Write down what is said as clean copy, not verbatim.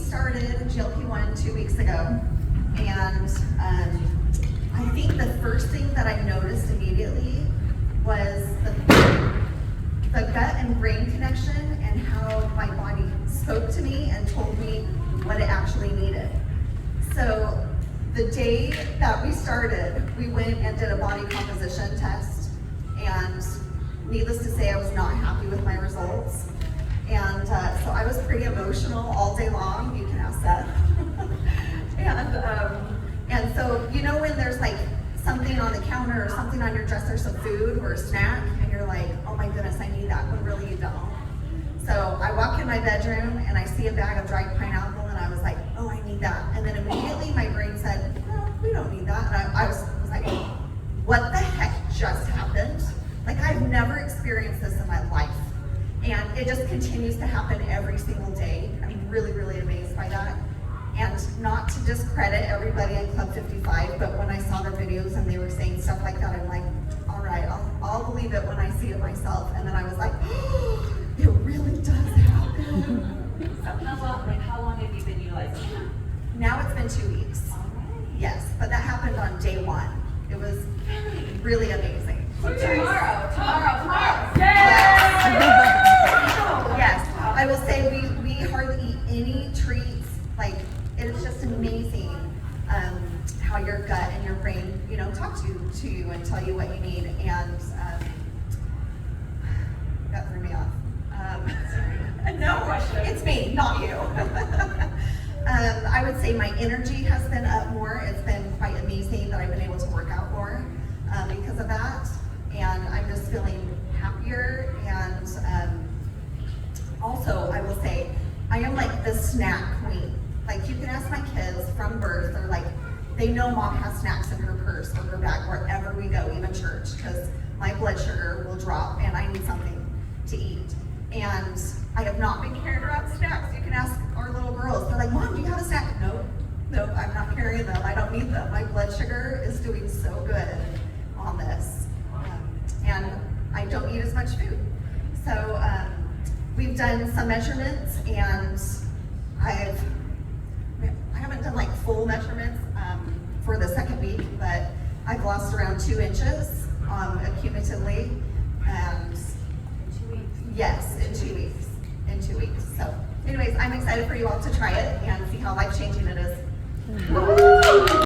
started GLP-1 2 weeks ago, and I think the first thing that I noticed immediately was the gut and brain connection and how my body spoke to me and told me what it actually needed. So the day that we started, we went and did a body composition test, and needless to say, I was not happy with my results. And so I was pretty emotional all day long. You can ask Seth. And so, you know when there's like something on the counter or something on your dresser, some food or a snack, and you're like, oh my goodness, I need that, when really you don't. So I walk in my bedroom and I see a bag of dried pineapple, and I was like, oh, I need that. And then immediately my brain said, no, we don't need that. And I was like, what the heck just happened? Like, I've never experienced this in my life. And it just continues to happen every single day. I'm really, really amazed by that. And not to discredit everybody in Club 55, but when I saw their videos and they were saying stuff like that, I'm like, all right, I'll believe it when I see it myself. And then I was like, oh, it really does happen. So how long have you been utilizing it? Now it's been 2 weeks. All right. Yes, but that happened on day one. It was really amazing. So tomorrow. Yes, I will say we hardly eat any treats. Like, it's just amazing how your gut and your brain, talk to you and tell you what you need. And that threw me off. No, it's me, not you. I would say my energy has been up more. It's been quite amazing that I've been able to work out more because of that. And I'm just feeling happier. And also, I will say, I am like the snack queen. Like, you can ask my kids from birth, they're like, they know mom has snacks in her purse or her bag wherever we go, even church, because my blood sugar will drop and I need something to eat. And I have not been carrying around snacks. You can ask our little girls. They're like, Mom, do you have a snack? Nope, I'm not carrying them. I don't need them. My blood sugar is doing so good on this. And I don't eat as much food. So we've done some measurements, and I haven't done like full measurements for the second week, but I've lost around 2 inches accumulatively. And In 2 weeks. yes, in 2 weeks. In 2 weeks. So anyways, I'm excited for you all to try it and see how life-changing it is.